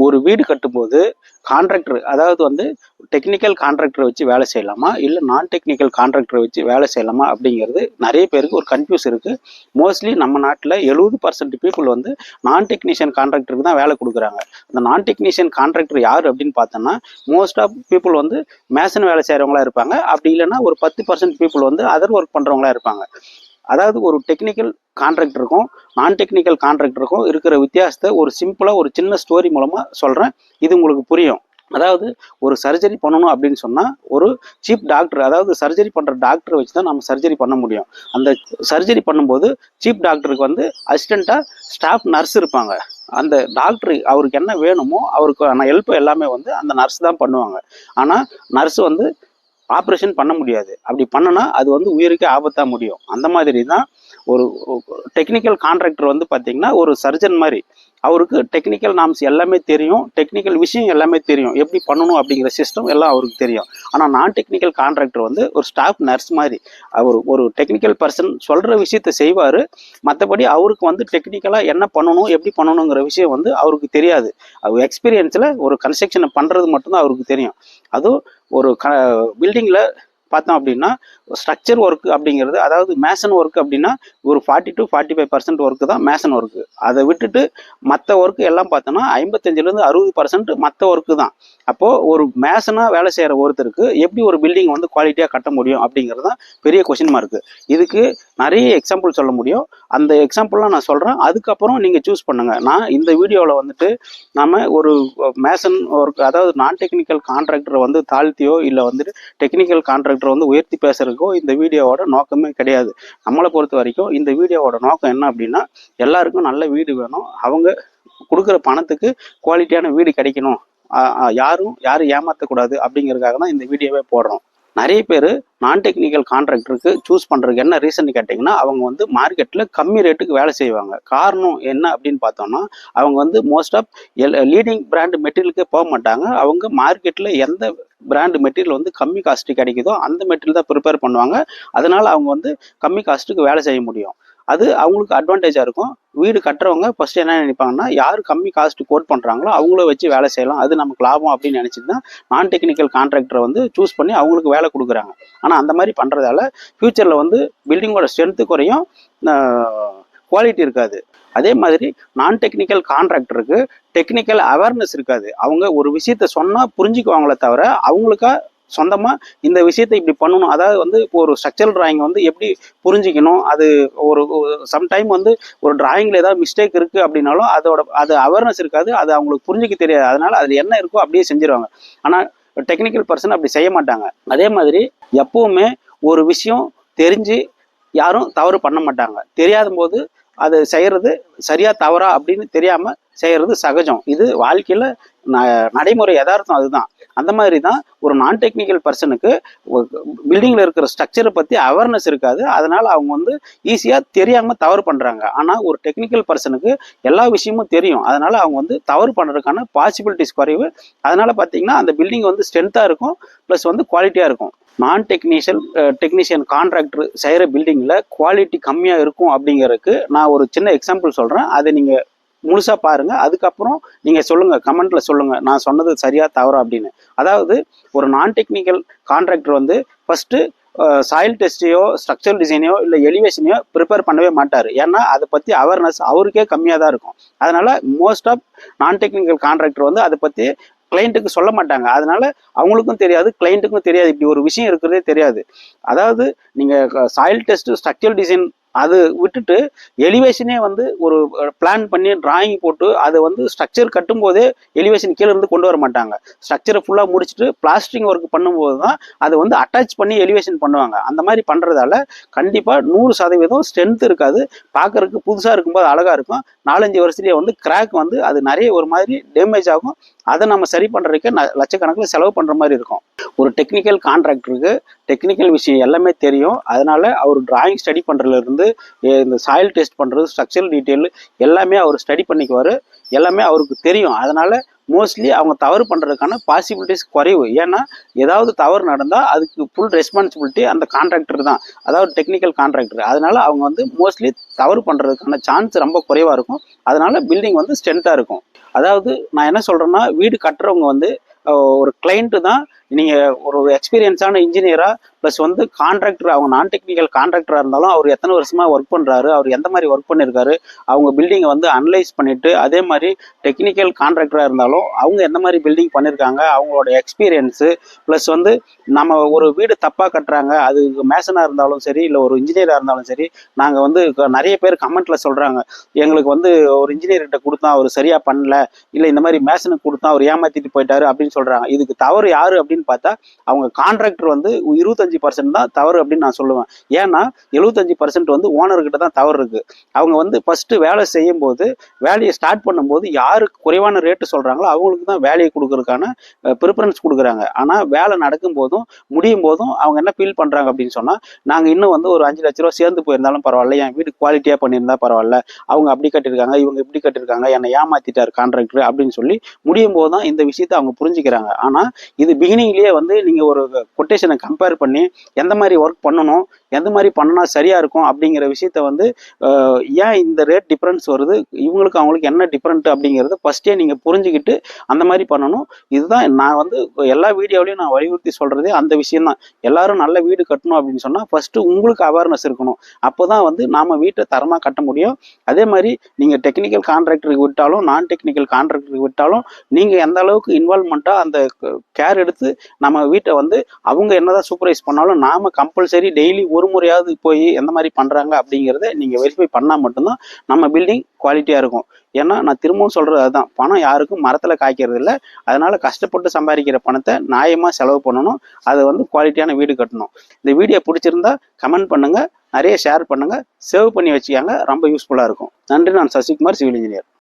ஒரு வீடு கட்டும்போது கான்ட்ராக்டர், அதாவது வந்து டெக்னிக்கல் கான்ட்ராக்டரை வச்சு வேலை செய்யலாமா இல்லை நான் டெக்னிக்கல் கான்ட்ராக்டரை வச்சு வேலை செய்யலாமா அப்படிங்கிறது நிறைய பேருக்கு ஒரு கன்ஃபியூஸ் இருக்குது. மோஸ்ட்லி நம்ம நாட்டில் 70% பீப்புள் வந்து நான் டெக்னீஷியன் கான்ட்ராக்டருக்கு தான் வேலை கொடுக்குறாங்க. அந்த நான் டெக்னீஷியன் கான்ட்ராக்டர் யார் அப்படின்னு பார்த்தோன்னா மோஸ்ட் ஆஃப் பீப்புள் வந்து மேசன் வேலை செய்கிறவங்களா இருப்பாங்க. அப்படி இல்லைன்னா ஒரு 10% பீப்புள் வந்து அதர் ஒர்க் பண்ணுறவங்களா இருப்பாங்க. அதாவது ஒரு டெக்னிக்கல் கான்ட்ராக்டருக்கும் நான் டெக்னிக்கல் கான்ட்ராக்டருக்கும் இருக்கிற வித்தியாசத்தை ஒரு சிம்பிளாக ஒரு சின்ன ஸ்டோரி மூலமாக சொல்கிறேன். இது உங்களுக்கு புரியும். அதாவது ஒரு சர்ஜரி பண்ணணும் அப்படின்னு சொன்னால் ஒரு சீஃப் டாக்டர், அதாவது சர்ஜரி பண்ணுற டாக்டரை வச்சு தான் நம்ம சர்ஜரி பண்ண முடியும். அந்த சர்ஜரி பண்ணும்போது சீஃப் டாக்டருக்கு வந்து அசிஸ்டண்ட்டாக ஸ்டாஃப் நர்ஸ் இருப்பாங்க. அந்த டாக்டர் அவருக்கு என்ன வேணுமோ அவருக்கான ஹெல்ப் எல்லாமே வந்து அந்த நர்ஸ் தான் பண்ணுவாங்க. ஆனால் நர்ஸ் வந்து ஆப்ரேஷன் பண்ண முடியாது. அப்படி பண்ணனா அது வந்து உயிருக்கே ஆபத்தாக முடியும். அந்த மாதிரி தான் ஒரு டெக்னிக்கல் கான்ட்ராக்டர் வந்து பார்த்தீங்கன்னா ஒரு சர்ஜன் மாதிரி. அவருக்கு டெக்னிக்கல் நாம்ஸ் எல்லாமே தெரியும், டெக்னிக்கல் விஷயம் எல்லாமே தெரியும், எப்படி பண்ணணும் அப்படிங்கிற சிஸ்டம் எல்லாம் அவருக்கு தெரியும். ஆனால் நான் டெக்னிக்கல் கான்ட்ராக்டர் வந்து ஒரு ஸ்டாஃப் நர்ஸ் மாதிரி. அவர் ஒரு டெக்னிக்கல் பர்சன் சொல்கிற விஷயத்தை செய்வார். மற்றபடி அவருக்கு வந்து டெக்னிக்கலாக என்ன பண்ணணும் எப்படி பண்ணணுங்கிற விஷயம் வந்து அவருக்கு தெரியாது. அவர் எக்ஸ்பீரியன்ஸில் ஒரு கன்ஸ்ட்ரக்ஷனை பண்ணுறது மட்டும்தான் அவருக்கு தெரியும். அதுவும் ஒரு பில்டிங்கில் பார்த்தோம் அப்படின்னா ஸ்ட்ரக்சர் ஒர்க் அப்படிங்கிறது, அதாவது மேசன் ஒர்க் அப்படின்னா ஒரு 40 to 45% ஒர்க்கு தான் மேசன் ஒர்க்கு. அதை விட்டுட்டு மற்ற ஒர்க்கு எல்லாம் பார்த்தோன்னா 55% 60% மற்ற ஒர்க்கு தான். அப்போது ஒரு மேசனாக வேலை செய்கிற ஒருத்தருக்கு எப்படி ஒரு பில்டிங் வந்து குவாலிட்டியாக கட்ட முடியும் அப்படிங்கிறது தான் பெரிய கொஷின் மார்க்கு. இதுக்கு நிறைய எக்ஸாம்பிள் சொல்ல முடியும். அந்த எக்ஸாம்பிள்லாம் நான் சொல்கிறேன், அதுக்கப்புறம் நீங்கள் சூஸ் பண்ணுங்கள். நான் இந்த வீடியோவில் வந்துட்டு நம்ம ஒரு மேசன் ஒர்க், அதாவது நான் டெக்னிக்கல் கான்ட்ராக்டரை வந்து தாழ்த்தியோ இல்லை வந்துட்டு டெக்னிக்கல் கான்ட்ராக்டரை வந்து உயர்த்தி பேசுறதுக்கோ இந்த வீடியோவோட நோக்கமே கிடையாது. நம்மளை பொறுத்த வரைக்கும் இந்த வீடியோவோட நோக்கம் என்ன அப்படின்னா எல்லாருக்கும் நல்ல வீடு வேணும், அவங்க கொடுக்குற பணத்துக்கு குவாலிட்டியான வீடு கிடைக்கணும், யாரும் ஏமாற்றக்கூடாது அப்படிங்கிறதுக்காக தான் இந்த வீடியோவே போடுறோம். நிறைய பேர் நான் டெக்னிக்கல் கான்ட்ராக்டருக்கு சூஸ் பண்ணுறதுக்கு என்ன ரீசன் கேட்டிங்கன்னா அவங்க வந்து மார்க்கெட்டில் கம்மி ரேட்டுக்கு வேலை செய்வாங்க. காரணம் என்ன அப்படின்னு பார்த்தோம்னா அவங்க வந்து மோஸ்ட் ஆஃப் லீடிங் பிராண்ட் மெட்டீரியலுக்கே போக மாட்டாங்க. அவங்க மார்க்கெட்டில் எந்த பிராண்ட் மெட்டீரியல் வந்து கம்மி காஸ்ட்டு கிடைக்குதோ அந்த மெட்டீரியல் தான் ப்ரிப்பேர் பண்ணுவாங்க. அதனால் அவங்க வந்து கம்மி காஸ்ட்டுக்கு வேலை செய்ய முடியும். அது அவங்களுக்கு அட்வான்டேஜாக இருக்கும். வீடு கட்டுறவங்க ஃபர்ஸ்ட் என்ன நினைப்பாங்கன்னா யார் கம்மி காஸ்ட்டு கோட் பண்ணுறாங்களோ அவங்கள வச்சு வேலை செய்யலாம், அது நமக்கு லாபம் அப்படின்னு நினச்சிட்டு தான் நான் டெக்னிக்கல் கான்ட்ராக்டரை வந்து சூஸ் பண்ணி அவங்களுக்கு வேலை கொடுக்குறாங்க. ஆனால் அந்த மாதிரி பண்ணுறதால ஃப்யூச்சரில் வந்து பில்டிங்கோட ஸ்ட்ரென்த்து குறையும், குவாலிட்டி இருக்காது. அதே மாதிரி நான் டெக்னிக்கல் கான்ட்ராக்டருக்கு டெக்னிக்கல் அவேர்னஸ் இருக்காது. அவங்க ஒரு விஷயத்த சொன்னால் புரிஞ்சுக்குவாங்களே தவிர அவங்களுக்கா சொந்தமாக இந்த விஷயத்தை இப்படி பண்ணணும், அதாவது வந்து இப்போ ஒரு ஸ்ட்ரக்சரல் டிராயிங் வந்து எப்படி புரிஞ்சிக்கணும், அது ஒரு சம்டைம் வந்து ஒரு டிராயிங்கில் ஏதாவது மிஸ்டேக் இருக்குது அப்படின்னாலும் அது அவேர்னஸ் இருக்காது, அது அவங்களுக்கு புரிஞ்சிக்க தெரியாது. அதனால் அதில் என்ன இருக்கோ அப்படியே செஞ்சிருவாங்க. ஆனால் டெக்னிக்கல் பர்சன் அப்படி செய்ய மாட்டாங்க. அதே மாதிரி எப்போவுமே ஒரு விஷயம் தெரிஞ்சு யாரும் தவறு பண்ண மாட்டாங்க. தெரியாத போது அது செய்கிறது சரியா தவறா அப்படின்னு தெரியாமல் செய்கிறது சகஜம். இது வாழ்க்கையில் நடைமுறை யதார்த்தம். அதுதான். அந்த மாதிரி தான் ஒரு நான் டெக்னிக்கல் பர்சனுக்கு பில்டிங்கில் இருக்கிற ஸ்ட்ரக்சரை பற்றி அவேர்னஸ் இருக்காது. அதனால் அவங்க வந்து ஈஸியாக தெரியாமல் தவறு பண்ணுறாங்க. ஆனால் ஒரு டெக்னிக்கல் பர்சனுக்கு எல்லா விஷயமும் தெரியும். அதனால் அவங்க வந்து தவறு பண்ணுறதுக்கான பாசிபிலிட்டிஸ் குறைவு. அதனால் பார்த்தீங்கன்னா அந்த பில்டிங் வந்து ஸ்ட்ரென்த்தாக இருக்கும், ப்ளஸ் வந்து குவாலிட்டியாக இருக்கும். நான் டெக்னீஷியன் கான்ட்ராக்டர் செய்கிற பில்டிங்கில் குவாலிட்டி கம்மியாக இருக்கும் அப்படிங்கிறதுக்கு நான் ஒரு சின்ன எக்ஸாம்பிள் சொல்கிறேன். அதை நீங்கள் முழுசாக பாருங்கள். அதுக்கப்புறம் நீங்கள் சொல்லுங்கள், கமெண்ட்டில் சொல்லுங்கள் நான் சொன்னது சரியா தவறா அப்படின்னு. அதாவது ஒரு நான் டெக்னிக்கல் கான்ட்ராக்டர் வந்து ஃபஸ்ட்டு சாயில் டெஸ்ட்டையோ ஸ்ட்ரக்சரல் டிசைனையோ இல்லை எலிவேஷனையோ ப்ரிப்பேர் பண்ணவே மாட்டார். ஏன்னா அதை பற்றி அவேர்னஸ் அவருக்கே கம்மியாக தான் இருக்கும். அதனால் மோஸ்ட் ஆஃப் நான் டெக்னிக்கல் கான்ட்ராக்டர் வந்து அதை பற்றி கிளைண்ட்டுக்கு சொல்ல மாட்டாங்க. அதனால அவங்களுக்கும் தெரியாது, கிளைண்ட்டுக்கும் தெரியாது, இப்படி ஒரு விஷயம் இருக்கிறதே தெரியாது. அதாவது நீங்கள் சாயில் டெஸ்ட் ஸ்ட்ரக்சரல் டிசைன் அது விட்டுட்டு எலிவேஷனே வந்து ஒரு பிளான் பண்ணி டிராயிங் போட்டு அதை வந்து ஸ்ட்ரக்சர் கட்டும் போதே எலிவேஷன் கீழே இருந்து கொண்டு வர மாட்டாங்க. ஸ்ட்ரக்சரை ஃபுல்லாக முடிச்சுட்டு பிளாஸ்டரிங் ஒர்க் பண்ணும்போது தான் அதை வந்து அட்டாச் பண்ணி எலிவேஷன் பண்ணுவாங்க. அந்த மாதிரி பண்ணுறதால கண்டிப்பாக 100% ஸ்ட்ரென்த் இருக்காது. பார்க்கறதுக்கு புதுசாக இருக்கும்போது அழகாக இருக்கும், 4-5 வருஷத்துலேயே வந்து கிராக் வந்து அது நிறைய ஒரு மாதிரி டேமேஜ் ஆகும். அதை நம்ம சரி பண்ணுறதுக்கு லட்சக்கணக்கில் செலவு பண்ணுற மாதிரி இருக்கும். ஒரு டெக்னிக்கல் கான்ட்ராக்டருக்கு டெக்னிக்கல் விஷயம் எல்லாமே தெரியும். அதனால அவர் டிராயிங் ஸ்டடி பண்ணுறதுலேருந்து இந்த சாயில் டெஸ்ட் பண்ணுறது, ஸ்ட்ரக்சரல் டீட்டெயில் எல்லாமே அவர் ஸ்டடி பண்ணிக்குவார், எல்லாமே அவருக்கு தெரியும். அதனால மோஸ்ட்லி அவங்க தவறு பண்ணுறதுக்கான பாசிபிலிட்டிஸ் குறைவு. ஏன்னா ஏதாவது தவறு நடந்தால் அதுக்கு ஃபுல் ரெஸ்பான்சிபிலிட்டி அந்த கான்ட்ராக்டர் தான், அதாவது டெக்னிக்கல் கான்ட்ராக்டர். அதனால அவங்க வந்து மோஸ்ட்லி தவறு பண்ணுறதுக்கான சான்ஸ் ரொம்ப குறைவாக இருக்கும். அதனால பில்டிங் வந்து ஸ்ட்ரென்த்தாக இருக்கும். அதாவது நான் என்ன சொல்கிறேன்னா, வீடு கட்டுறவங்க வந்து ஒரு கிளைண்ட்டு தான். நீங்கள் ஒரு எக்ஸ்பீரியன்ஸான இன்ஜினியராக ப்ளஸ் வந்து கான்ட்ராக்டர், அவங்க நான் டெக்னிக்கல் கான்ட்ராக்டராக இருந்தாலும் அவர் எத்தனை வருஷமாக ஒர்க் பண்ணுறாரு, அவர் எந்த மாதிரி ஒர்க் பண்ணியிருக்காரு, அவங்க பில்டிங்கை வந்து அனலைஸ் பண்ணிவிட்டு, அதே மாதிரி டெக்னிக்கல் கான்ட்ராக்டராக இருந்தாலும் அவங்க எந்த மாதிரி பில்டிங் பண்ணியிருக்காங்க, அவங்களோட எக்ஸ்பீரியன்ஸு ப்ளஸ் வந்து நம்ம ஒரு வீடு தப்பாக கட்டுறாங்க, அது மேசனாக இருந்தாலும் சரி இல்லை ஒரு இன்ஜினியராக இருந்தாலும் சரி, நாங்கள் வந்து நிறைய பேர் கமெண்ட்டில் சொல்கிறாங்க, எங்களுக்கு வந்து ஒரு இன்ஜினியர்கிட்ட கொடுத்தா அவர் சரியாக பண்ணல, இல்லை இந்த மாதிரி மேசனுக்கு கொடுத்தா அவர் ஏமாற்றிட்டு போயிட்டாரு அப்படின்னு சொல்கிறாங்க. இதுக்கு தவறு யார் அப்படின்னு பார்த்தா அவங்க கான்ட்ராக்டர் வந்து 25% தான் தவறு அப்படின்னு நான் சொல்லுவேன். ஏன்னா 75% வந்து ஓனர்கிட்ட தான் தவறு இருக்கு. அவங்க வந்து ஃபர்ஸ்ட் வேலை செய்யும் போது, வேலையை ஸ்டார்ட் பண்ணும்போது யாருக்கு குறைவான ரேட்டு சொல்றாங்களோ அவங்களுக்கு தான் வேலையை கொடுக்கறதுக்கான ப்ரிஃபரன்ஸ் கொடுக்குறாங்க. ஆனால் வேலை நடக்கும் போதும் முடியும் போதும் அவங்க என்ன ஃபீல் பண்றாங்க அப்படின்னு சொன்னா, நாங்க இன்னும் வந்து ஒரு 5 லட்ச ரூபா சேர்ந்து போயிருந்தாலும் பரவாயில்ல, என் வீடு குவாலிட்டியா பண்ணியிருந்தா பரவாயில்ல, அவங்க அப்படி கட்டியிருக்காங்க, இவங்க இப்படி கட்டியிருக்காங்க, என்னை ஏமாத்திட்டார் கான்ட்ராக்டர் அப்படின்னு சொல்லி முடியும் போது தான் இந்த விஷயத்தை அவங்க புரிஞ்சுக்கிறாங்க. ஆனா இது பிகினிங்லேயே வந்து நீங்கள் ஒரு கொட்டேஷனை கம்பேர் பண்ணி எந்த மாதிரி ஒர்க் பண்ணணும், எந்த மாதிரி பண்ணால் சரியாக இருக்கும் அப்படிங்கிற விஷயத்த வந்து ஏன் இந்த ரேட் டிஃப்ரென்ஸ் வருது, இவங்களுக்கு அவங்களுக்கு என்ன டிஃப்ரெண்ட் அப்படிங்கிறத ஃபஸ்ட்டே நீங்கள் புரிஞ்சுக்கிட்டு அந்த மாதிரி பண்ணணும். இதுதான் நான் வந்து எல்லா வீடியோவிலையும் நான் வலியுறுத்தி சொல்கிறதே அந்த விஷயம்தான். எல்லாரும் நல்ல வீடு கட்டணும் அப்படின்னு சொன்னால் ஃபஸ்ட்டு உங்களுக்கு அவேர்னஸ் இருக்கணும். அப்போ தான் வந்து நாம் வீட்டை தரமாக கட்ட முடியும். அதே மாதிரி நீங்கள் டெக்னிக்கல் கான்ட்ராக்டருக்கு விட்டாலும் நான் டெக்னிக்கல் கான்ட்ராக்டருக்கு விட்டாலும் நீங்கள் எந்த அளவுக்கு இன்வால்மெண்ட்டாக அந்த கேர் எடுத்து நம்ம வீட்டை வந்து அவங்க என்னதான் சூப்பர்வைஸ் பண்ணாலும் நாம கம்பல்சரி டெய்லி ஒரு முறையாவது போய் எந்த மாதிரி பண்றாங்க அப்படிங்கிறத நீங்க வெரிஃபை பண்ணா மட்டும்தான் நம்ம பில்டிங் குவாலிட்டியா இருக்கும். ஏன்னா நான் திரும்பவும் சொல்றது அதுதான், பணம் யாருக்கும் மரத்துல காய்க்கிறது இல்லை. அதனால கஷ்டப்பட்டு சம்பாதிக்கிற பணத்தை நியாயமா செலவு பண்ணணும். அதை வந்து குவாலிட்டியான வீடு கட்டணும். இந்த வீடியோ பிடிச்சிருந்தா கமெண்ட் பண்ணுங்க, நிறைய ஷேர் பண்ணுங்க, சேவ் பண்ணி வச்சுக்காங்க, ரொம்ப யூஸ்ஃபுல்லா இருக்கும். நன்றி. நான் சசிகுமார், சிவில் இன்ஜினியர்.